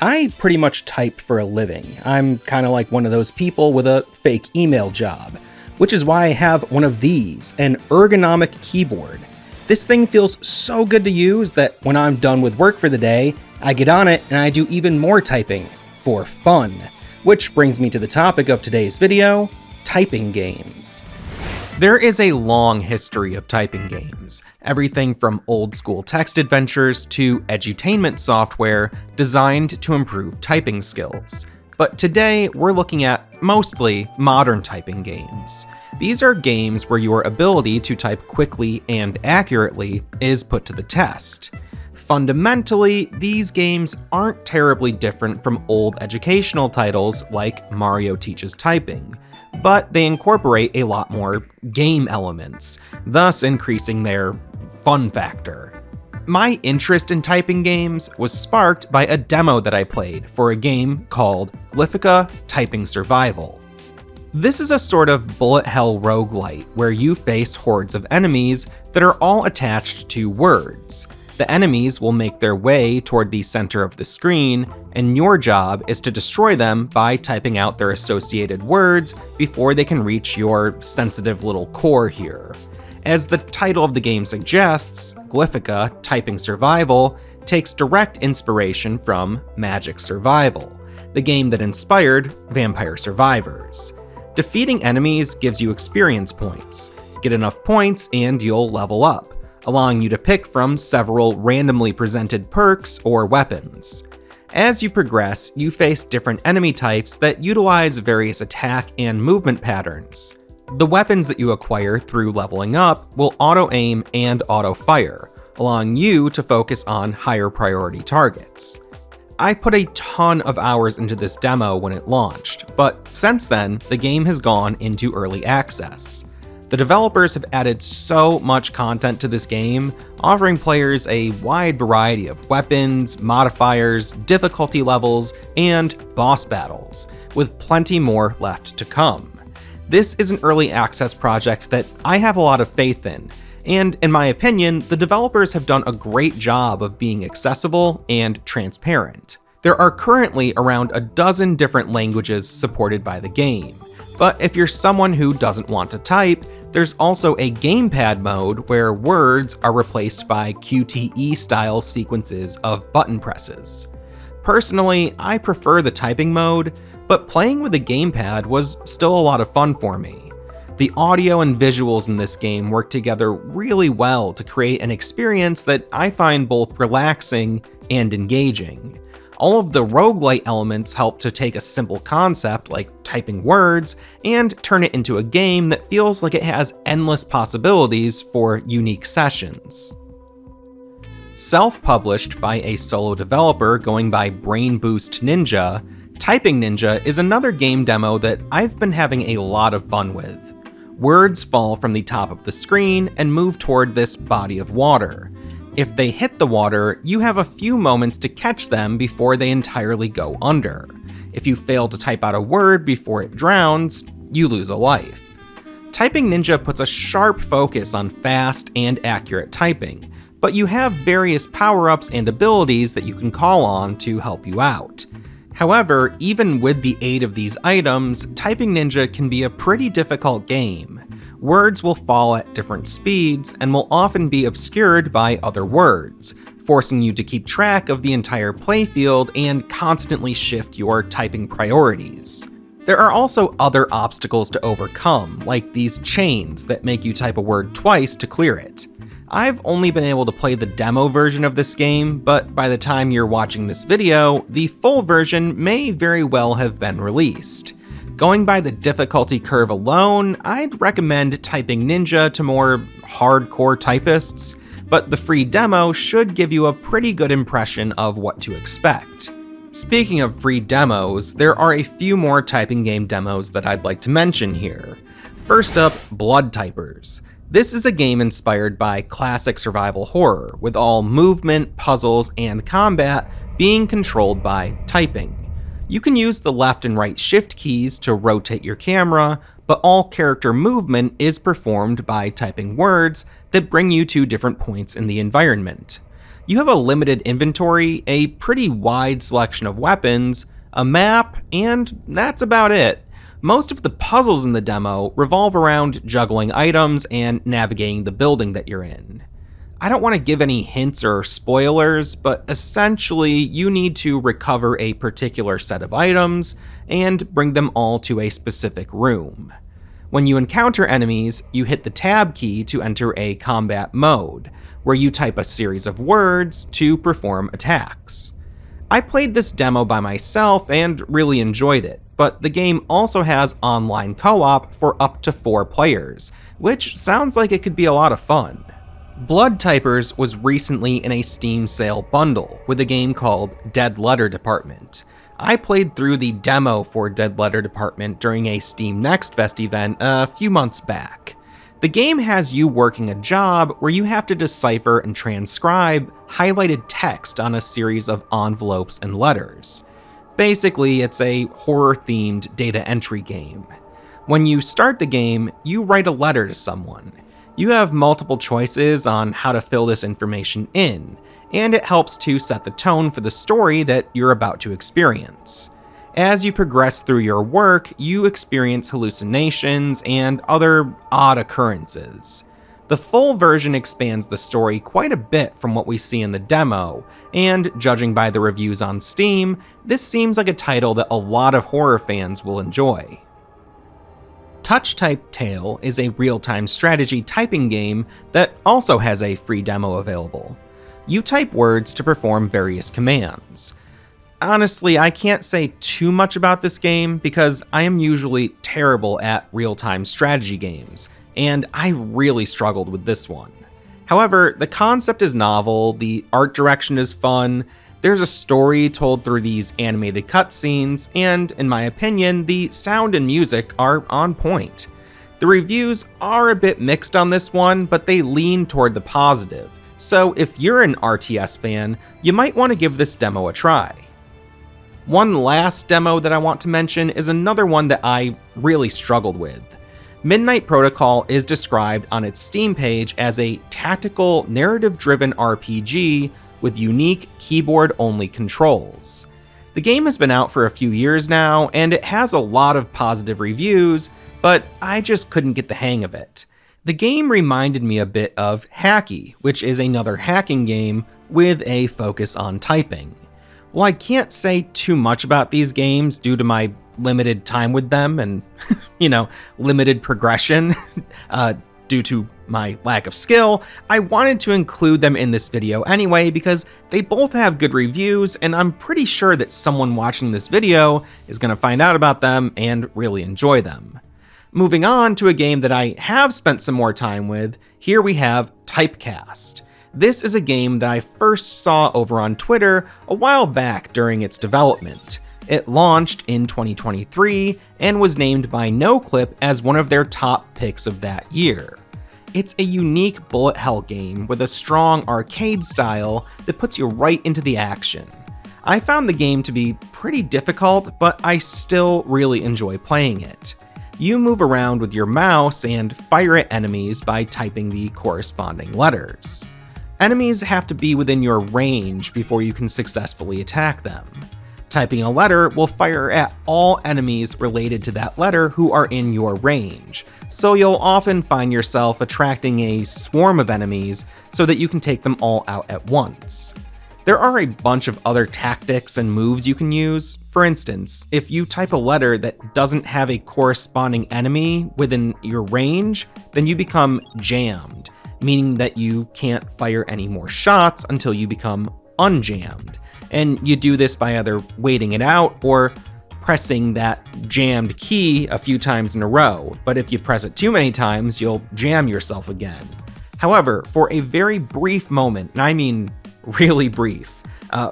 I pretty much type for a living. I'm kind of like one of those people with a fake email job, which is why I have one of these, an ergonomic keyboard. This thing feels so good to use that when I'm done with work for the day, I get on it and I do even more typing for fun. Which brings me to the topic of today's video, typing games. There is a long history of typing games, everything from old-school text adventures to edutainment software designed to improve typing skills. But today, we're looking at mostly modern typing games. These are games where your ability to type quickly and accurately is put to the test. Fundamentally, these games aren't terribly different from old educational titles like Mario Teaches Typing, but they incorporate a lot more game elements, thus increasing their fun factor. My interest in typing games was sparked by a demo that I played for a game called Glyphica Typing Survival. This is a sort of bullet hell roguelite where you face hordes of enemies that are all attached to words. The enemies will make their way toward the center of the screen, and your job is to destroy them by typing out their associated words before they can reach your sensitive little core here. As the title of the game suggests, Glyphica Typing Survival takes direct inspiration from Magic Survival, the game that inspired Vampire Survivors. Defeating enemies gives you experience points. Get enough points and you'll level up, allowing you to pick from several randomly presented perks or weapons. As you progress, you face different enemy types that utilize various attack and movement patterns. The weapons that you acquire through leveling up will auto-aim and auto-fire, allowing you to focus on higher priority targets. I put a ton of hours into this demo when it launched, but since then, the game has gone into early access. The developers have added so much content to this game, offering players a wide variety of weapons, modifiers, difficulty levels, and boss battles, with plenty more left to come. This is an early access project that I have a lot of faith in, and in my opinion, the developers have done a great job of being accessible and transparent. There are currently around a dozen different languages supported by the game. But if you're someone who doesn't want to type, there's also a gamepad mode where words are replaced by QTE-style sequences of button presses. Personally, I prefer the typing mode, but playing with a gamepad was still a lot of fun for me. The audio and visuals in this game work together really well to create an experience that I find both relaxing and engaging. All of the roguelite elements help to take a simple concept like typing words and turn it into a game that feels like it has endless possibilities for unique sessions. Self-published by a solo developer going by Brain Boost Ninja, Typing Ninja is another game demo that I've been having a lot of fun with. Words fall from the top of the screen and move toward this body of water. If they hit the water, you have a few moments to catch them before they entirely go under. If you fail to type out a word before it drowns, you lose a life. Typing Ninja puts a sharp focus on fast and accurate typing, but you have various power-ups and abilities that you can call on to help you out. However, even with the aid of these items, Typing Ninja can be a pretty difficult game. Words will fall at different speeds and will often be obscured by other words, forcing you to keep track of the entire playfield and constantly shift your typing priorities. There are also other obstacles to overcome, like these chains that make you type a word twice to clear it. I've only been able to play the demo version of this game, but by the time you're watching this video, the full version may very well have been released. Going by the difficulty curve alone, I'd recommend Typing Ninja to more hardcore typists, but the free demo should give you a pretty good impression of what to expect. Speaking of free demos, there are a few more typing game demos that I'd like to mention here. First up, Blood Typers. This is a game inspired by classic survival horror, with all movement, puzzles, and combat being controlled by typing. You can use the left and right shift keys to rotate your camera, but all character movement is performed by typing words that bring you to different points in the environment. You have a limited inventory, a pretty wide selection of weapons, a map, and that's about it. Most of the puzzles in the demo revolve around juggling items and navigating the building that you're in. I don't want to give any hints or spoilers, but essentially you need to recover a particular set of items and bring them all to a specific room. When you encounter enemies, you hit the tab key to enter a combat mode, where you type a series of words to perform attacks. I played this demo by myself and really enjoyed it, but the game also has online co-op for up to 4 players, which sounds like it could be a lot of fun. Blood Typers was recently in a Steam sale bundle with a game called Dead Letter Department. I played through the demo for Dead Letter Department during a Steam Next Fest event a few months back. The game has you working a job where you have to decipher and transcribe highlighted text on a series of envelopes and letters. Basically, it's a horror-themed data entry game. When you start the game, you write a letter to someone. You have multiple choices on how to fill this information in, and it helps to set the tone for the story that you're about to experience. As you progress through your work, you experience hallucinations and other odd occurrences. The full version expands the story quite a bit from what we see in the demo, and judging by the reviews on Steam, this seems like a title that a lot of horror fans will enjoy. Touch Type Tale is a real-time strategy typing game that also has a free demo available. You type words to perform various commands. Honestly, I can't say too much about this game because I am usually terrible at real-time strategy games, and I really struggled with this one. However, the concept is novel, the art direction is fun, there's a story told through these animated cutscenes, and in my opinion, the sound and music are on point. The reviews are a bit mixed on this one, but they lean toward the positive, so if you're an RTS fan, you might want to give this demo a try. One last demo that I want to mention is another one that I really struggled with. Midnight Protocol is described on its Steam page as a tactical, narrative-driven RPG with unique keyboard-only controls. The game has been out for a few years now, and it has a lot of positive reviews, but I just couldn't get the hang of it. The game reminded me a bit of Hacky, which is another hacking game with a focus on typing. While I can't say too much about these games due to my limited time with them and, limited progression due to my lack of skill, I wanted to include them in this video anyway because they both have good reviews and I'm pretty sure that someone watching this video is going to find out about them and really enjoy them. Moving on to a game that I have spent some more time with, here we have TYPECAST. This is a game that I first saw over on Twitter a while back during its development. It launched in 2023 and was named by NoClip as one of their top picks of that year. It's a unique bullet hell game with a strong arcade style that puts you right into the action. I found the game to be pretty difficult, but I still really enjoy playing it. You move around with your mouse and fire at enemies by typing the corresponding letters. Enemies have to be within your range before you can successfully attack them. Typing a letter will fire at all enemies related to that letter who are in your range, so you'll often find yourself attracting a swarm of enemies so that you can take them all out at once. There are a bunch of other tactics and moves you can use. For instance, if you type a letter that doesn't have a corresponding enemy within your range, then you become jammed, meaning that you can't fire any more shots until you become unjammed. And you do this by either waiting it out or pressing that jammed key a few times in a row, but if you press it too many times, you'll jam yourself again. However, for a very brief moment, and I mean really brief,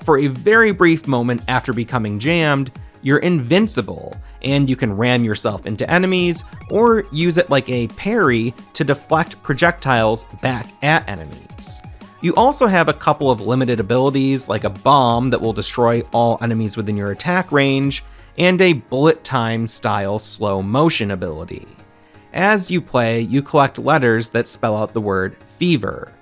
for a very brief moment after becoming jammed, you're invincible, and you can ram yourself into enemies or use it like a parry to deflect projectiles back at enemies. You also have a couple of limited abilities like a bomb that will destroy all enemies within your attack range, and a bullet time style slow motion ability. As you play, you collect letters that spell out the word fever.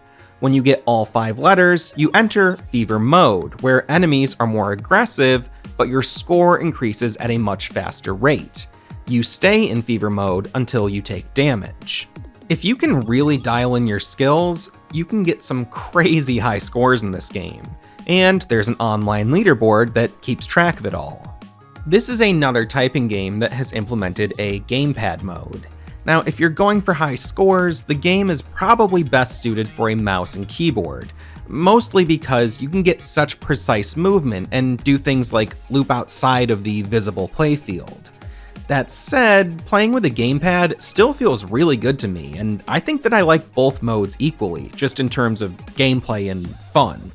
When you get all 5 letters, you enter Fever Mode, where enemies are more aggressive, but your score increases at a much faster rate. You stay in Fever Mode until you take damage. If you can really dial in your skills, you can get some crazy high scores in this game, and there's an online leaderboard that keeps track of it all. This is another typing game that has implemented a gamepad mode. Now, if you're going for high scores, the game is probably best suited for a mouse and keyboard, mostly because you can get such precise movement and do things like loop outside of the visible playfield. That said, playing with a gamepad still feels really good to me, and I think that I like both modes equally, just in terms of gameplay and fun.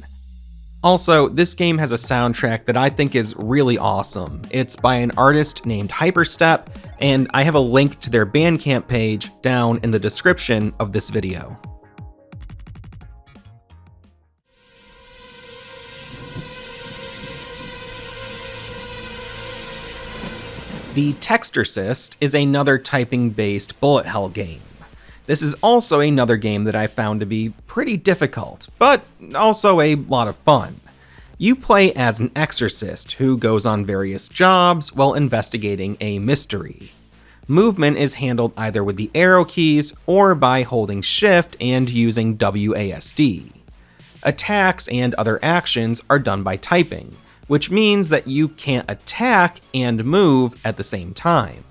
Also, this game has a soundtrack that I think is really awesome. It's by an artist named Hyperstep, and I have a link to their Bandcamp page down in the description of this video. The Textorcist is another typing-based bullet hell game. This is also another game that I found to be pretty difficult, but also a lot of fun. You play as an exorcist who goes on various jobs while investigating a mystery. Movement is handled either with the arrow keys or by holding Shift and using WASD. Attacks and other actions are done by typing, which means that you can't attack and move at the same time.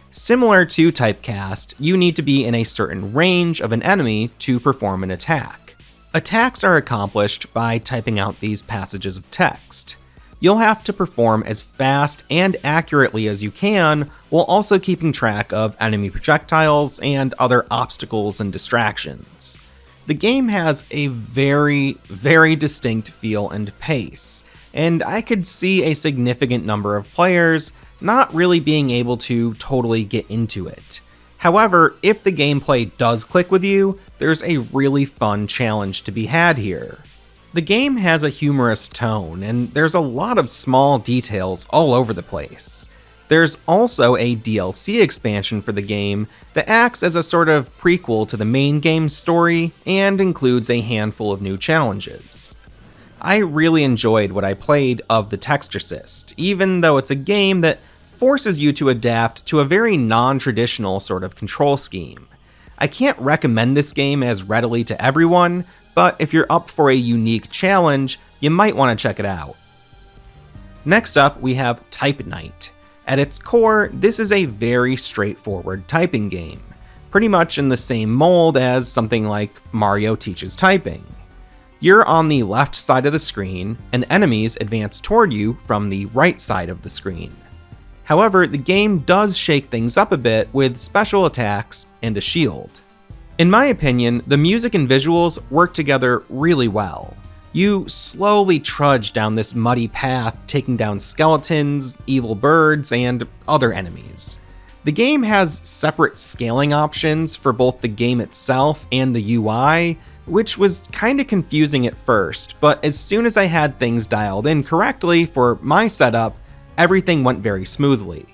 Similar to TYPECAST, you need to be in a certain range of an enemy to perform an attack. Attacks are accomplished by typing out these passages of text. You'll have to perform as fast and accurately as you can, while also keeping track of enemy projectiles and other obstacles and distractions. The game has a very, very distinct feel and pace, and I could see a significant number of players not really being able to totally get into it. However, if the gameplay does click with you, there's a really fun challenge to be had here. The game has a humorous tone, and there's a lot of small details all over the place. There's also a DLC expansion for the game that acts as a sort of prequel to the main game's story and includes a handful of new challenges. I really enjoyed what I played of the Textorcist, even though it's a game that forces you to adapt to a very non-traditional sort of control scheme. I can't recommend this game as readily to everyone, but if you're up for a unique challenge, you might want to check it out. Next up, we have Type Night. At its core, this is a very straightforward typing game, pretty much in the same mold as something like Mario Teaches Typing. You're on the left side of the screen, and enemies advance toward you from the right side of the screen. However, the game does shake things up a bit with special attacks and a shield. In my opinion, the music and visuals work together really well. You slowly trudge down this muddy path, taking down skeletons, evil birds, and other enemies. The game has separate scaling options for both the game itself and the UI, which was kinda confusing at first, but as soon as I had things dialed in correctly for my setup, everything went very smoothly.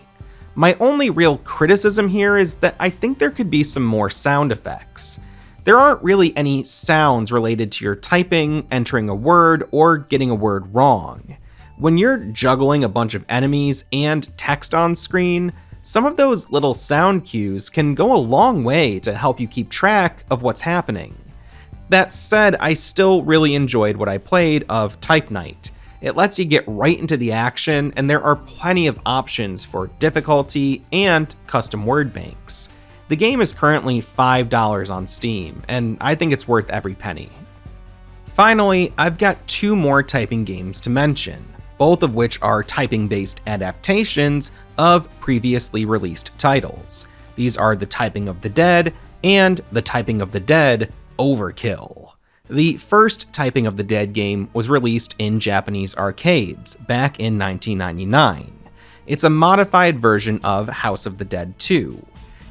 My only real criticism here is that I think there could be some more sound effects. There aren't really any sounds related to your typing, entering a word, or getting a word wrong. When you're juggling a bunch of enemies and text on screen, some of those little sound cues can go a long way to help you keep track of what's happening. That said, I still really enjoyed what I played of Type Night. It lets you get right into the action, and there are plenty of options for difficulty and custom word banks. The game is currently $5 on Steam, and I think it's worth every penny. Finally, I've got 2 more typing games to mention, both of which are typing-based adaptations of previously released titles. These are The Typing of the Dead and The Typing of the Dead: Overkill. The first Typing of the Dead game was released in Japanese arcades back in 1999. It's a modified version of House of the Dead 2.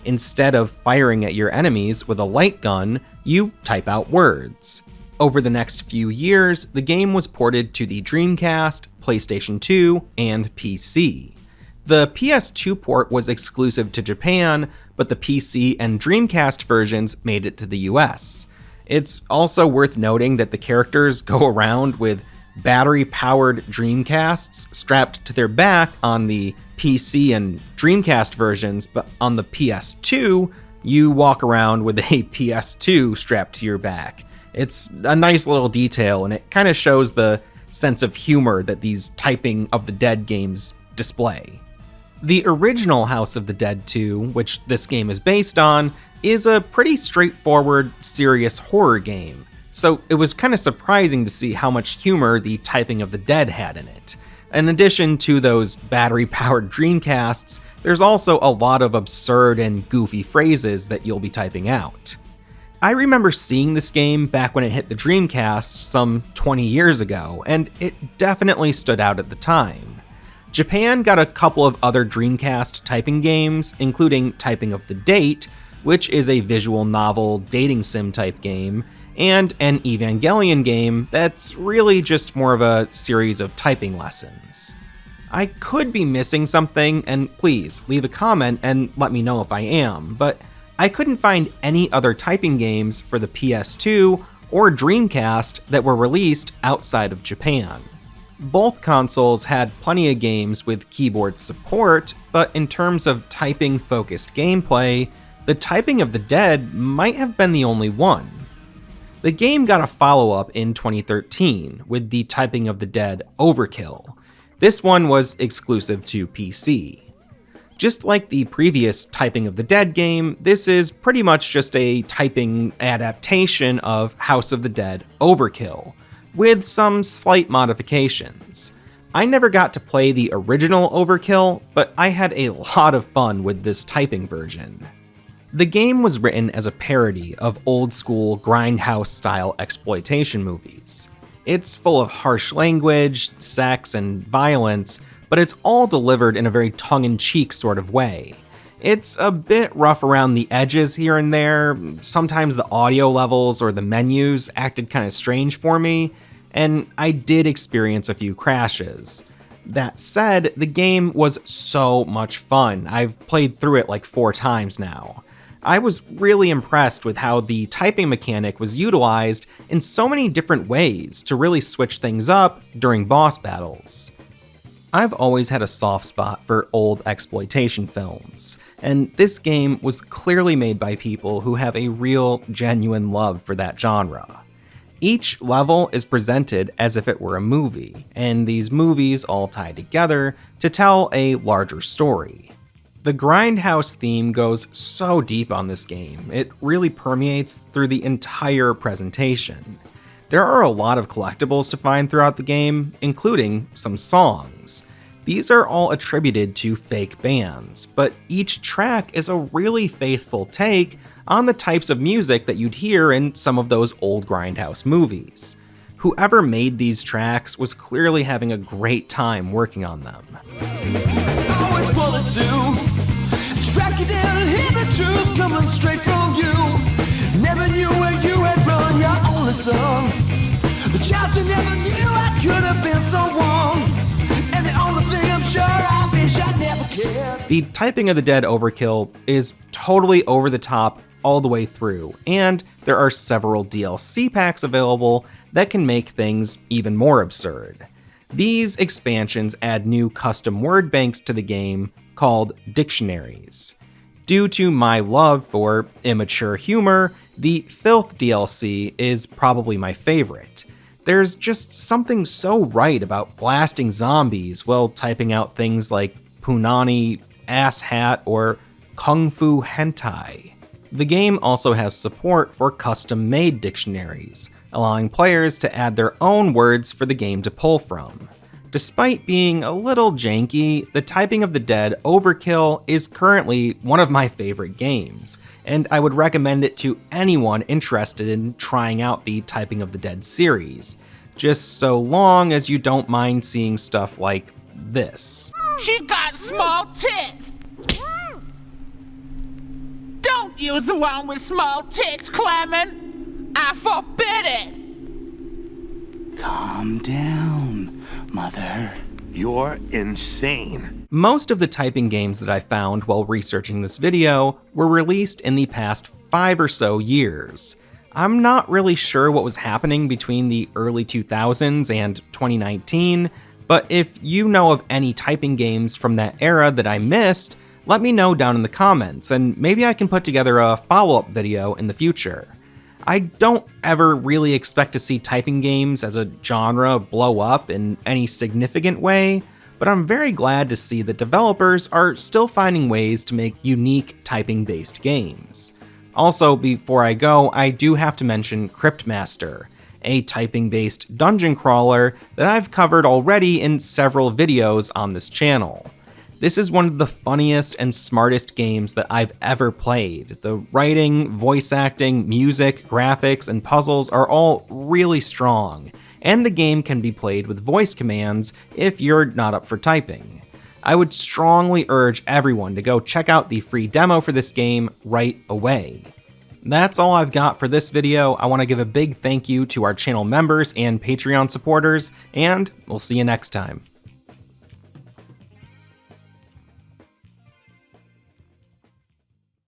Instead of firing at your enemies with a light gun, you type out words. Over the next few years, the game was ported to the Dreamcast, PlayStation 2, and PC. The PS2 port was exclusive to Japan, but the PC and Dreamcast versions made it to the US. It's also worth noting that the characters go around with battery-powered Dreamcasts strapped to their back on the PC and Dreamcast versions, but on the PS2, you walk around with a PS2 strapped to your back. It's a nice little detail, and it kind of shows the sense of humor that these Typing of the Dead games display. The original House of the Dead 2, which this game is based on, is a pretty straightforward, serious horror game, so it was kind of surprising to see how much humor the Typing of the Dead had in it. In addition to those battery-powered Dreamcasts, there's also a lot of absurd and goofy phrases that you'll be typing out. I remember seeing this game back when it hit the Dreamcast some 20 years ago, and it definitely stood out at the time. Japan got a couple of other Dreamcast typing games, including Typing of the Date, which is a visual novel dating sim type game, and an Evangelion game that's really just more of a series of typing lessons. I could be missing something, and please leave a comment and let me know if I am, but I couldn't find any other typing games for the PS2 or Dreamcast that were released outside of Japan. Both consoles had plenty of games with keyboard support, but in terms of typing-focused gameplay, the Typing of the Dead might have been the only one. The game got a follow-up in 2013 with the Typing of the Dead Overkill. This one was exclusive to PC. Just like the previous Typing of the Dead game, this is pretty much just a typing adaptation of House of the Dead Overkill, with some slight modifications. I never got to play the original Overkill, but I had a lot of fun with this typing version. The game was written as a parody of old-school grindhouse-style exploitation movies. It's full of harsh language, sex, and violence, but it's all delivered in a very tongue-in-cheek sort of way. It's a bit rough around the edges here and there, sometimes the audio levels or the menus acted kind of strange for me, and I did experience a few crashes. That said, the game was so much fun. I've played through it like 4 times now. I was really impressed with how the typing mechanic was utilized in so many different ways to really switch things up during boss battles. I've always had a soft spot for old exploitation films, and this game was clearly made by people who have a real, genuine love for that genre. Each level is presented as if it were a movie, and these movies all tie together to tell a larger story. The grindhouse theme goes so deep on this game, it really permeates through the entire presentation. There are a lot of collectibles to find throughout the game, including some songs. These are all attributed to fake bands, but each track is a really faithful take on the types of music that you'd hear in some of those old grindhouse movies. Whoever made these tracks was clearly having a great time working on them. Track you down and hear the truth coming straight from you. Never knew where you had run your only son. The child you never knew I could have been so wrong. And the only thing I'm sure I wish I never cared. The Typing of the Dead Overkill is totally over the top all the way through, and there are several DLC packs available that can make things even more absurd. These expansions add new custom word banks to the game called dictionaries. Due to my love for immature humor, the Filth DLC is probably my favorite. There's just something so right about blasting zombies while typing out things like punani, asshat, or kung fu hentai. The game also has support for custom-made dictionaries, allowing players to add their own words for the game to pull from. Despite being a little janky, the Typing of the Dead Overkill is currently one of my favorite games, and I would recommend it to anyone interested in trying out the Typing of the Dead series, just so long as you don't mind seeing stuff like this. She's got small tits! Don't use the one with small tits, Clement! I forbid it! Calm down, Mother. You're insane. Most of the typing games that I found while researching this video were released in the past 5 or so years. I'm not really sure what was happening between the early 2000s and 2019, but if you know of any typing games from that era that I missed, let me know down in the comments, and maybe I can put together a follow-up video in the future. I don't ever really expect to see typing games as a genre blow up in any significant way, but I'm very glad to see that developers are still finding ways to make unique typing-based games. Also, before I go, I do have to mention Cryptmaster, a typing-based dungeon crawler that I've covered already in several videos on this channel. This is one of the funniest and smartest games that I've ever played. The writing, voice acting, music, graphics, and puzzles are all really strong, and the game can be played with voice commands if you're not up for typing. I would strongly urge everyone to go check out the free demo for this game right away. That's all I've got for this video. I want to give a big thank you to our channel members and Patreon supporters, and we'll see you next time.